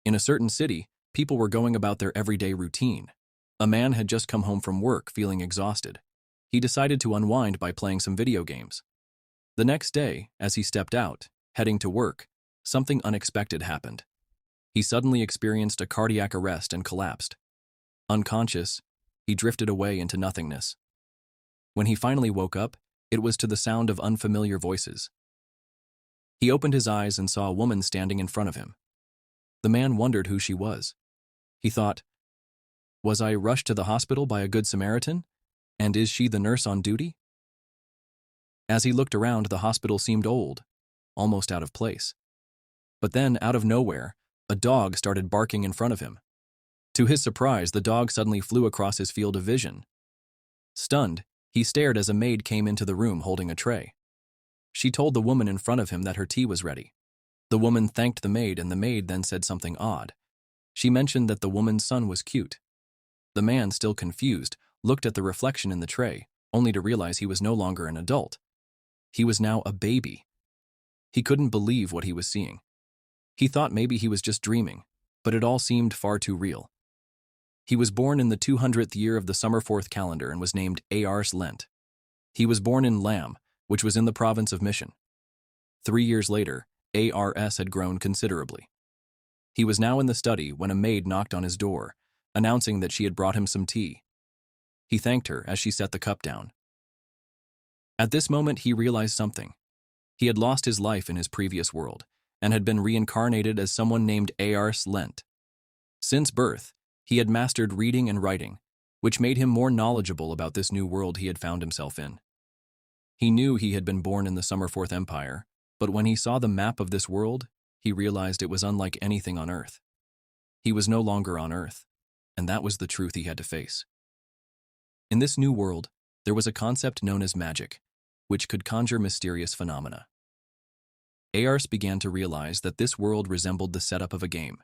In a certain city, people were going about their everyday routine. A man had just come home from work feeling exhausted. He decided to unwind by playing some video games. The next day, as he stepped out, heading to work, something unexpected happened. He suddenly experienced a cardiac arrest and collapsed. Unconscious, he drifted away into nothingness. When he finally woke up, it was to the sound of unfamiliar voices. He opened his eyes and saw a woman standing in front of him. The man wondered who she was. He thought, "Was I rushed to the hospital by a good Samaritan? And is she the nurse on duty?" As he looked around, the hospital seemed old, almost out of place. But then, out of nowhere, a dog started barking in front of him. To his surprise, the dog suddenly flew across his field of vision. Stunned, he stared as a maid came into the room holding a tray. She told the woman in front of him that her tea was ready. The woman thanked the maid, and the maid then said something odd. She mentioned that the woman's son was cute. The man, still confused, looked at the reflection in the tray, only to realize he was no longer an adult. He was now a baby. He couldn't believe what he was seeing. He thought maybe he was just dreaming, but it all seemed far too real. He was born in the 200th year of the Summerforth calendar and was named Ars Lent. He was born in Lam, which was in the province of Mission. 3 years later, Ars had grown considerably. He was now in the study when a maid knocked on his door, announcing that she had brought him some tea. He thanked her as she set the cup down. At this moment, he realized something. He had lost his life in his previous world and had been reincarnated as someone named Ars Lent. Since birth, he had mastered reading and writing, which made him more knowledgeable about this new world he had found himself in. He knew he had been born in the Summerforth Empire, but when he saw the map of this world, he realized it was unlike anything on Earth. He was no longer on Earth, and that was the truth he had to face. In this new world, there was a concept known as magic, which could conjure mysterious phenomena. Ars began to realize that this world resembled the setup of a game.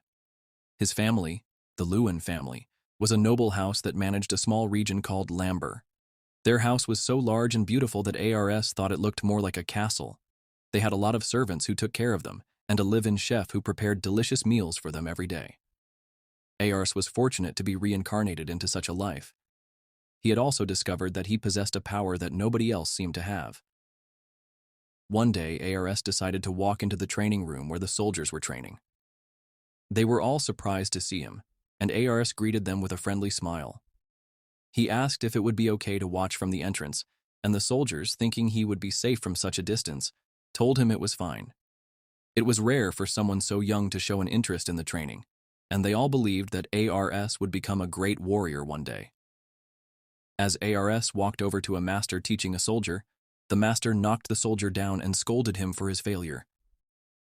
His family, the Lewin family, was a noble house that managed a small region called Lamber. Their house was so large and beautiful that Ars thought it looked more like a castle. They had a lot of servants who took care of them, and a live-in chef who prepared delicious meals for them every day. Ars was fortunate to be reincarnated into such a life. He had also discovered that he possessed a power that nobody else seemed to have. One day, Ars decided to walk into the training room where the soldiers were training. They were all surprised to see him, and Ars greeted them with a friendly smile. He asked if it would be okay to watch from the entrance, and the soldiers, thinking he would be safe from such a distance, told him it was fine. It was rare for someone so young to show an interest in the training, and they all believed that Ars would become a great warrior one day. As Ars walked over to a master teaching a soldier, the master knocked the soldier down and scolded him for his failure.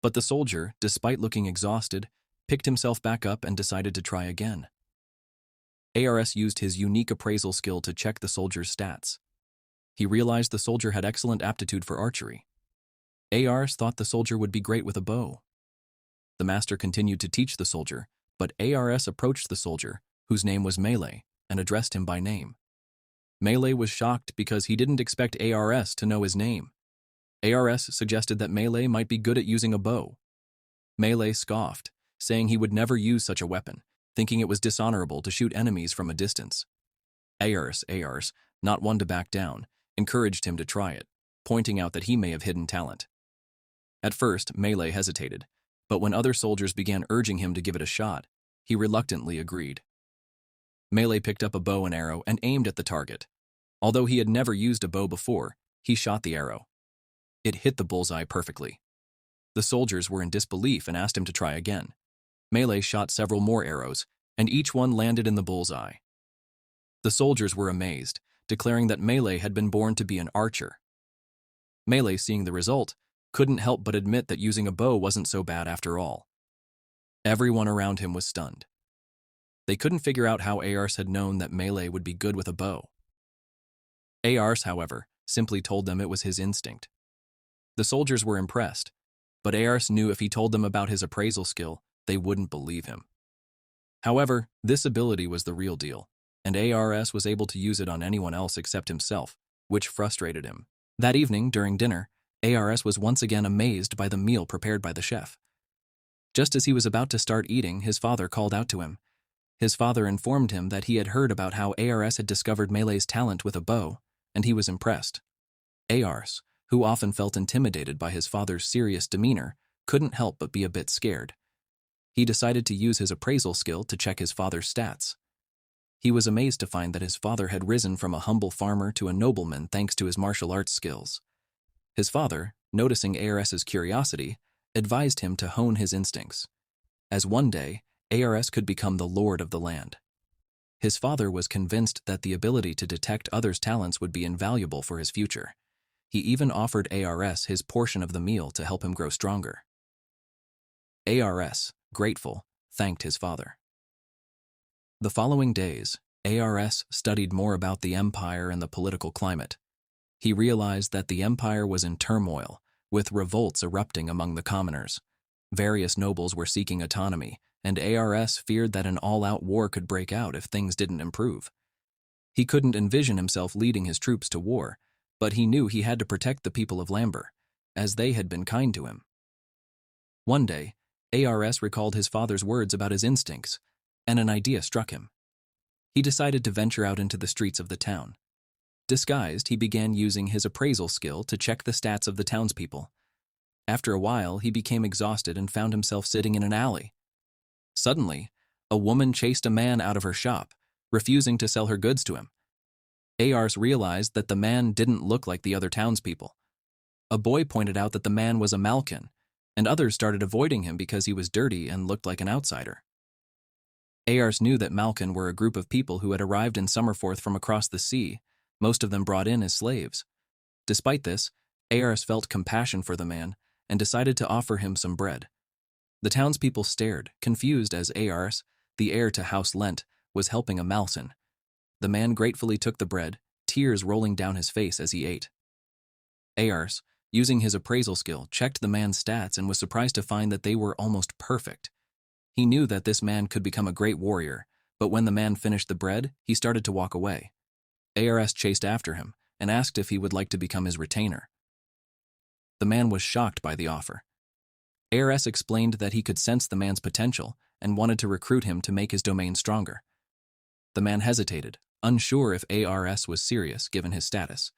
But the soldier, despite looking exhausted, picked himself back up and decided to try again. Ars used his unique appraisal skill to check the soldier's stats. He realized the soldier had excellent aptitude for archery. Ars thought the soldier would be great with a bow. The master continued to teach the soldier, but Ars approached the soldier, whose name was Melee, and addressed him by name. Melee was shocked because he didn't expect Ars to know his name. Ars suggested that Melee might be good at using a bow. Melee scoffed, saying he would never use such a weapon, thinking it was dishonorable to shoot enemies from a distance. Ars, not one to back down, encouraged him to try it, pointing out that he may have hidden talent. At first, Melee hesitated, but when other soldiers began urging him to give it a shot, he reluctantly agreed. Melee picked up a bow and arrow and aimed at the target. Although he had never used a bow before, he shot the arrow. It hit the bullseye perfectly. The soldiers were in disbelief and asked him to try again. Melee shot several more arrows, and each one landed in the bullseye. The soldiers were amazed, declaring that Melee had been born to be an archer. Melee, seeing the result, couldn't help but admit that using a bow wasn't so bad after all. Everyone around him was stunned. They couldn't figure out how Ars had known that Melee would be good with a bow. Ars, however, simply told them it was his instinct. The soldiers were impressed, but Ars knew if he told them about his appraisal skill, they wouldn't believe him. However, this ability was the real deal, and Ars was able to use it on anyone else except himself, which frustrated him. That evening, during dinner, Ars was once again amazed by the meal prepared by the chef. Just as he was about to start eating, his father called out to him. His father informed him that he had heard about how ARS had discovered Melee's talent with a bow, and he was impressed. ARS, who often felt intimidated by his father's serious demeanor, couldn't help but be a bit scared. He decided to use his appraisal skill to check his father's stats. He was amazed to find that his father had risen from a humble farmer to a nobleman thanks to his martial arts skills. His father, noticing ARS's curiosity, advised him to hone his instincts, as one day ARS could become the lord of the land. His father was convinced that the ability to detect others' talents would be invaluable for his future. He even offered ARS his portion of the meal to help him grow stronger. ARS, grateful, thanked his father. The following days, ARS studied more about the empire and the political climate. He realized that the empire was in turmoil, with revolts erupting among the commoners. Various nobles were seeking autonomy, and ARS feared that an all-out war could break out if things didn't improve. He couldn't envision himself leading his troops to war, but he knew he had to protect the people of Lamber, as they had been kind to him. One day, ARS recalled his father's words about his instincts, and an idea struck him. He decided to venture out into the streets of the town. Disguised, he began using his appraisal skill to check the stats of the townspeople. After a while, he became exhausted and found himself sitting in an alley. Suddenly, a woman chased a man out of her shop, refusing to sell her goods to him. ARS realized that the man didn't look like the other townspeople. A boy pointed out that the man was a Malkin, and others started avoiding him because he was dirty and looked like an outsider. ARS knew that Malkin were a group of people who had arrived in Summerforth from across the sea, most of them brought in as slaves. Despite this, ARS felt compassion for the man and decided to offer him some bread. The townspeople stared, confused as ARS, the heir to House Lent, was helping a Malson. The man gratefully took the bread, tears rolling down his face as he ate. ARS, using his appraisal skill, checked the man's stats and was surprised to find that they were almost perfect. He knew that this man could become a great warrior, but when the man finished the bread, he started to walk away. ARS chased after him and asked if he would like to become his retainer. The man was shocked by the offer. ARS explained that he could sense the man's potential and wanted to recruit him to make his domain stronger. The man hesitated, unsure if ARS was serious given his status.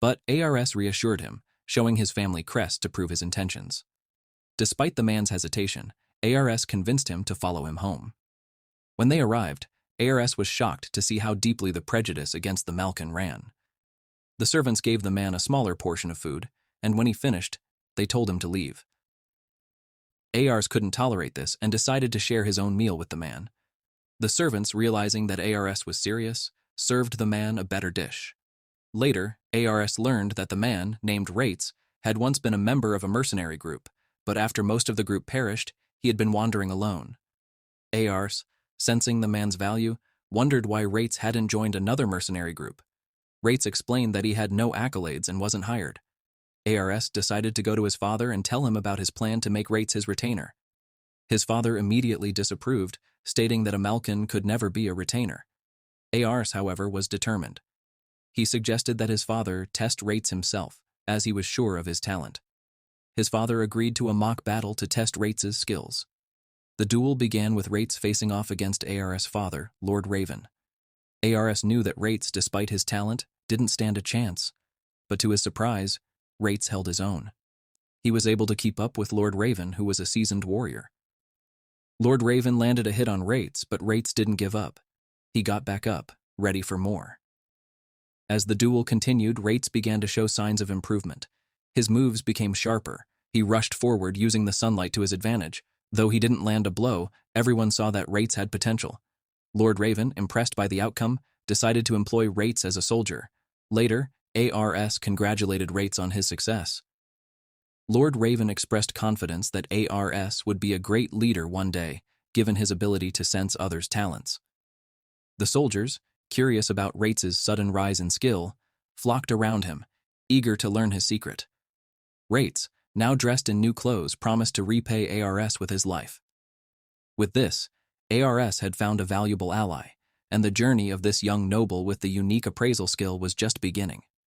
But ARS reassured him, showing his family crest to prove his intentions. Despite the man's hesitation, ARS convinced him to follow him home. When they arrived, ARS was shocked to see how deeply the prejudice against the Malkin ran. The servants gave the man a smaller portion of food, and when he finished, they told him to leave. ARS couldn't tolerate this and decided to share his own meal with the man. The servants, realizing that ARS was serious, served the man a better dish. Later, ARS learned that the man, named Rates, had once been a member of a mercenary group, but after most of the group perished, he had been wandering alone. ARS, sensing the man's value, wondered why Rates hadn't joined another mercenary group. Rates explained that he had no accolades and wasn't hired. ARS decided to go to his father and tell him about his plan to make Rates his retainer. His father immediately disapproved, stating that a Malkin could never be a retainer. ARS, however, was determined. He suggested that his father test Rates himself, as he was sure of his talent. His father agreed to a mock battle to test Rates' skills. The duel began with Rates facing off against ARS' father, Lord Raven. ARS knew that Rates, despite his talent, didn't stand a chance, but to his surprise, Rates held his own. He was able to keep up with Lord Raven, who was a seasoned warrior. Lord Raven landed a hit on Rates, but Rates didn't give up. He got back up, ready for more. As the duel continued, Rates began to show signs of improvement. His moves became sharper. He rushed forward, using the sunlight to his advantage. Though he didn't land a blow, everyone saw that Rates had potential. Lord Raven, impressed by the outcome, decided to employ Rates as a soldier. Later, ARS congratulated Rates on his success. Lord Raven expressed confidence that ARS would be a great leader one day, given his ability to sense others' talents. The soldiers, curious about Rates' sudden rise in skill, flocked around him, eager to learn his secret. Rates, now dressed in new clothes, promised to repay ARS with his life. With this, ARS had found a valuable ally, and the journey of this young noble with the unique appraisal skill was just beginning.